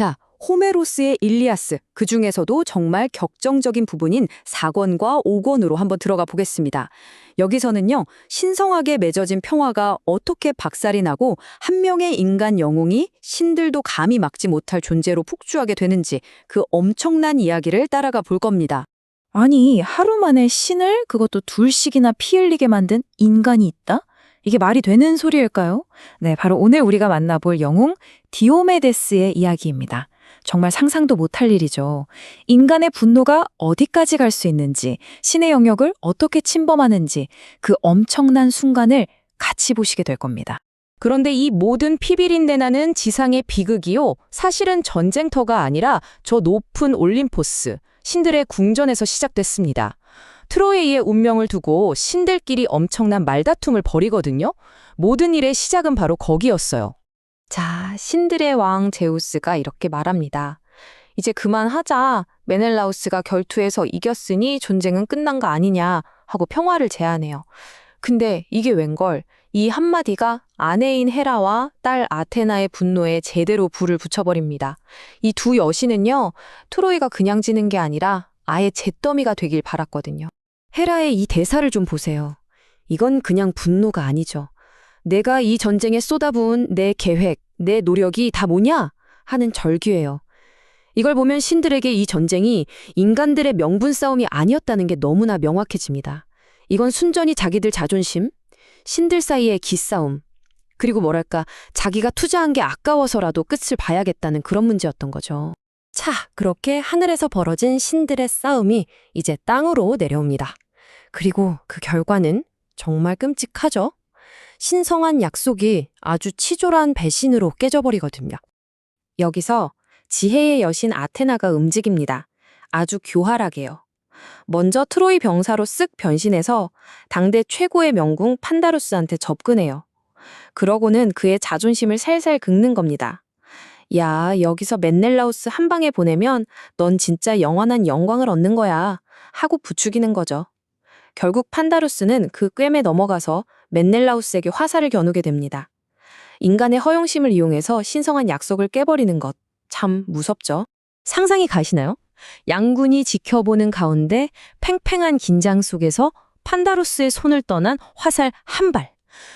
자, 호메로스의 일리아스, 그 중에서도 정말 격정적인 부분인 4권과 5권으로 한번 들어가 보겠습니다. 여기서는요, 신성하게 맺어진 평화가 어떻게 박살이 나고 한 명의 인간 영웅이 신들도 감히 막지 못할 존재로 폭주하게 되는지 그 엄청난 이야기를 따라가 볼 겁니다. 아니, 하루 만에 신을 그것도 둘씩이나 피 흘리게 만든 인간이 있다? 이게 말이 되는 소리일까요? 네, 바로 오늘 우리가 만나볼 영웅 디오메데스의 이야기입니다. 정말 상상도 못할 일이죠. 인간의 분노가 어디까지 갈 수 있는지, 신의 영역을 어떻게 침범하는지 그 엄청난 순간을 같이 보시게 될 겁니다. 그런데 이 모든 피비린내나는 지상의 비극이요. 사실은 전쟁터가 아니라 저 높은 올림포스, 신들의 궁전에서 시작됐습니다. 트로이의 운명을 두고 신들끼리 엄청난 말다툼을 벌이거든요. 모든 일의 시작은 바로 거기였어요. 자, 신들의 왕 제우스가 이렇게 말합니다. 이제 그만하자. 메넬라우스가 결투에서 이겼으니 전쟁은 끝난 거 아니냐 하고 평화를 제안해요. 근데 이게 웬걸? 이 한마디가 아내인 헤라와 딸 아테나의 분노에 제대로 불을 붙여버립니다. 이 두 여신은요, 트로이가 그냥 지는 게 아니라 아예 잿더미가 되길 바랐거든요. 헤라의 이 대사를 좀 보세요. 이건 그냥 분노가 아니죠. 내가 이 전쟁에 쏟아부은 내 계획, 내 노력이 다 뭐냐? 하는 절규예요. 이걸 보면 신들에게 이 전쟁이 인간들의 명분 싸움이 아니었다는 게 너무나 명확해집니다. 이건 순전히 자기들 자존심, 신들 사이의 기싸움, 그리고 뭐랄까 자기가 투자한 게 아까워서라도 끝을 봐야겠다는 그런 문제였던 거죠. 자, 그렇게 하늘에서 벌어진 신들의 싸움이 이제 땅으로 내려옵니다. 그리고 그 결과는 정말 끔찍하죠. 신성한 약속이 아주 치졸한 배신으로 깨져버리거든요. 여기서 지혜의 여신 아테나가 움직입니다. 아주 교활하게요. 먼저 트로이 병사로 쓱 변신해서 당대 최고의 명궁 판다루스한테 접근해요. 그러고는 그의 자존심을 살살 긁는 겁니다. 야, 여기서 맨넬라우스 한 방에 보내면 넌 진짜 영원한 영광을 얻는 거야 하고 부추기는 거죠. 결국 판다루스는 그 꿰매 넘어가서 맨넬라우스에게 화살을 겨누게 됩니다. 인간의 허영심을 이용해서 신성한 약속을 깨버리는 것, 참 무섭죠. 상상이 가시나요? 양군이 지켜보는 가운데 팽팽한 긴장 속에서 판다루스의 손을 떠난 화살 한 발.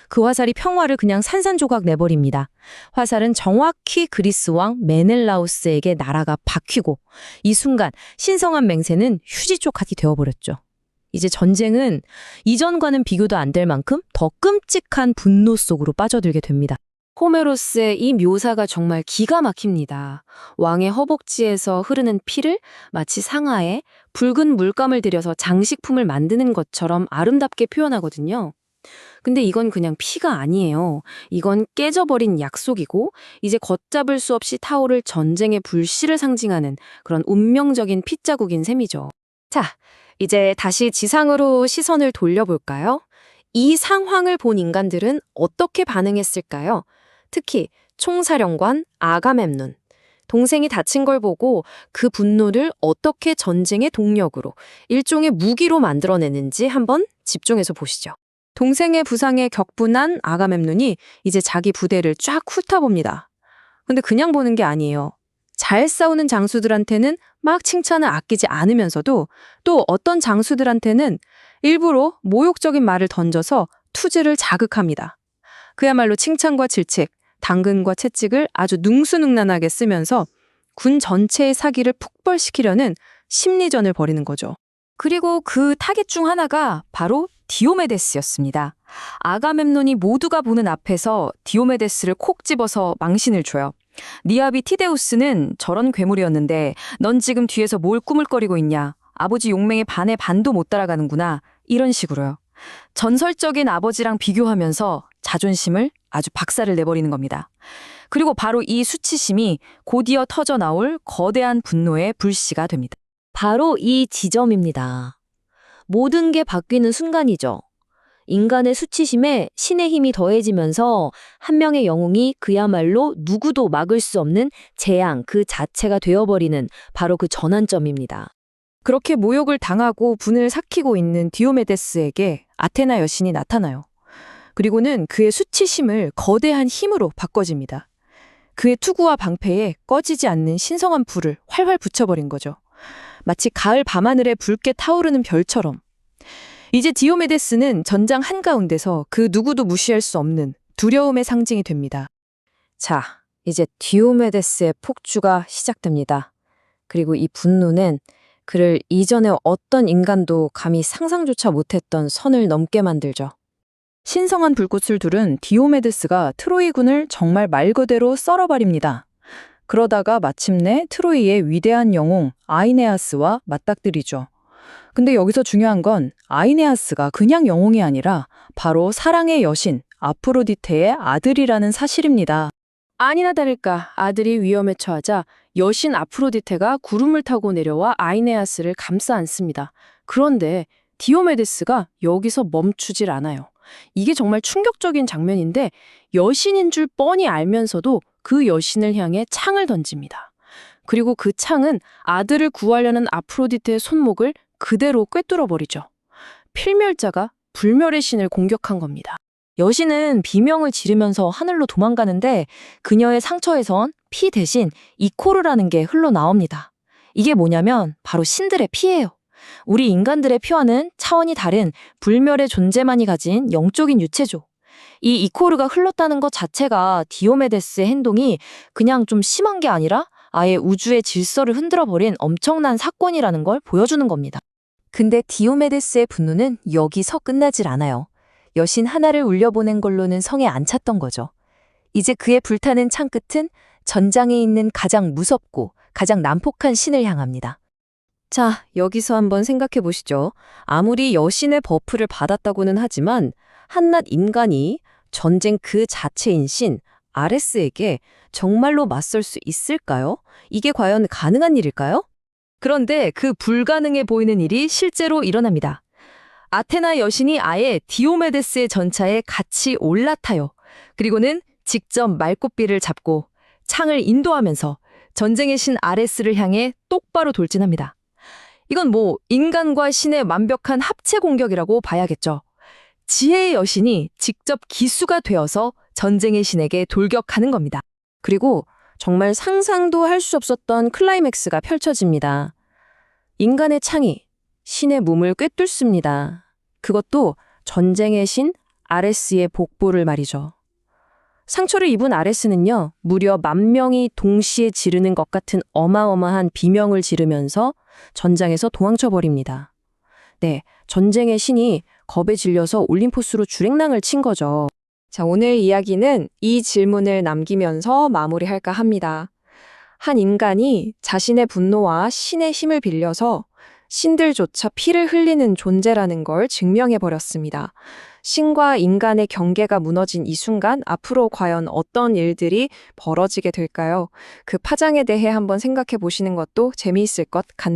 그 화살이 평화를 그냥 산산조각 내버립니다. 화살은 정확히 그리스 왕 메넬라우스에게 날아가 박히고 이 순간 신성한 맹세는 휴지쪽같이 되어버렸죠. 이제 전쟁은 이전과는 비교도 안 될 만큼 더 끔찍한 분노 속으로 빠져들게 됩니다. 호메로스의 이 묘사가 정말 기가 막힙니다. 왕의 허벅지에서 흐르는 피를 마치 상아에 붉은 물감을 들여서 장식품을 만드는 것처럼 아름답게 표현하거든요. 근데 이건 그냥 피가 아니에요. 이건 깨져버린 약속이고 이제 걷잡을 수 없이 타오를 전쟁의 불씨를 상징하는 그런 운명적인 핏자국인 셈이죠. 자, 이제 다시 지상으로 시선을 돌려볼까요? 이 상황을 본 인간들은 어떻게 반응했을까요? 특히 총사령관 아가멤논. 동생이 다친 걸 보고 그 분노를 어떻게 전쟁의 동력으로, 일종의 무기로 만들어내는지 한번 집중해서 보시죠. 동생의 부상에 격분한 아가멤논이 이제 자기 부대를 쫙 훑어봅니다. 근데 그냥 보는 게 아니에요. 잘 싸우는 장수들한테는 막 칭찬을 아끼지 않으면서도 또 어떤 장수들한테는 일부러 모욕적인 말을 던져서 투지를 자극합니다. 그야말로 칭찬과 질책, 당근과 채찍을 아주 능수능란하게 쓰면서 군 전체의 사기를 폭발시키려는 심리전을 벌이는 거죠. 그리고 그 타겟 중 하나가 바로 디오메데스였습니다. 아가멤논이 모두가 보는 앞에서 디오메데스를 콕 집어서 망신을 줘요. 네 아비 티데우스는 저런 괴물이었는데 넌 지금 뒤에서 뭘 꾸물거리고 있냐. 아버지 용맹의 반의 반도 못 따라가는구나. 이런 식으로요. 전설적인 아버지랑 비교하면서 자존심을 아주 박살을 내버리는 겁니다. 그리고 바로 이 수치심이 곧이어 터져 나올 거대한 분노의 불씨가 됩니다. 바로 이 지점입니다. 모든 게 바뀌는 순간이죠. 인간의 수치심에 신의 힘이 더해지면서 한 명의 영웅이 그야말로 누구도 막을 수 없는 재앙 그 자체가 되어버리는 바로 그 전환점입니다. 그렇게 모욕을 당하고 분을 삭히고 있는 디오메데스에게 아테나 여신이 나타나요. 그리고는 그의 수치심을 거대한 힘으로 바꿔집니다. 그의 투구와 방패에 꺼지지 않는 신성한 불을 활활 붙여버린 거죠. 마치 가을 밤하늘에 붉게 타오르는 별처럼. 이제 디오메데스는 전장 한가운데서 그 누구도 무시할 수 없는 두려움의 상징이 됩니다. 자, 이제 디오메데스의 폭주가 시작됩니다. 그리고 이 분노는 그를 이전에 어떤 인간도 감히 상상조차 못했던 선을 넘게 만들죠. 신성한 불꽃을 두른 디오메데스가 트로이군을 정말 말 그대로 썰어버립니다. 그러다가 마침내 트로이의 위대한 영웅 아이네아스와 맞닥뜨리죠. 근데 여기서 중요한 건 아이네아스가 그냥 영웅이 아니라 바로 사랑의 여신 아프로디테의 아들이라는 사실입니다. 아니나 다를까 아들이 위험에 처하자 여신 아프로디테가 구름을 타고 내려와 아이네아스를 감싸 안습니다. 그런데 디오메데스가 여기서 멈추질 않아요. 이게 정말 충격적인 장면인데 여신인 줄 뻔히 알면서도 그 여신을 향해 창을 던집니다. 그리고 그 창은 아들을 구하려는 아프로디테의 손목을 그대로 꿰뚫어 버리죠. 필멸자가 불멸의 신을 공격한 겁니다. 여신은 비명을 지르면서 하늘로 도망가는데 그녀의 상처에선 피 대신 이코르라는 게 흘러나옵니다. 이게 뭐냐면 바로 신들의 피예요. 우리 인간들의 피와는 차원이 다른 불멸의 존재만이 가진 영적인 유체죠. 이 이코르가 흘렀다는 것 자체가 디오메데스의 행동이 그냥 좀 심한 게 아니라 아예 우주의 질서를 흔들어버린 엄청난 사건이라는 걸 보여주는 겁니다. 근데 디오메데스의 분노는 여기서 끝나질 않아요. 여신 하나를 울려보낸 걸로는 성에 안 찼던 거죠. 이제 그의 불타는 창끝은 전장에 있는 가장 무섭고 가장 난폭한 신을 향합니다. 자, 여기서 한번 생각해 보시죠. 아무리 여신의 버프를 받았다고는 하지만 한낱 인간이 전쟁 그 자체인 신 아레스에게 정말로 맞설 수 있을까요? 이게 과연 가능한 일일까요? 그런데 그 불가능해 보이는 일이 실제로 일어납니다. 아테나 여신이 아예 디오메데스의 전차에 같이 올라타요. 그리고는 직접 말꽃비를 잡고 창을 인도하면서 전쟁의 신 아레스를 향해 똑바로 돌진합니다. 이건 인간과 신의 완벽한 합체 공격이라고 봐야겠죠. 지혜의 여신이 직접 기수가 되어서 전쟁의 신에게 돌격하는 겁니다. 그리고 정말 상상도 할 수 없었던 클라이맥스가 펼쳐집니다. 인간의 창이 신의 몸을 꿰뚫습니다. 그것도 전쟁의 신 아레스의 복부를 말이죠. 상처를 입은 아레스는요, 무려 10,000명이 동시에 지르는 것 같은 어마어마한 비명을 지르면서 전장에서 도망쳐버립니다. 네, 전쟁의 신이 겁에 질려서 올림포스로 주랭랑을 친 거죠. 자, 오늘 이야기는 이 질문을 남기면서 마무리할까 합니다. 한 인간이 자신의 분노와 신의 힘을 빌려서 신들조차 피를 흘리는 존재라는 걸 증명해버렸습니다. 신과 인간의 경계가 무너진 이 순간 앞으로 과연 어떤 일들이 벌어지게 될까요? 그 파장에 대해 한번 생각해 보시는 것도 재미있을 것 같네요.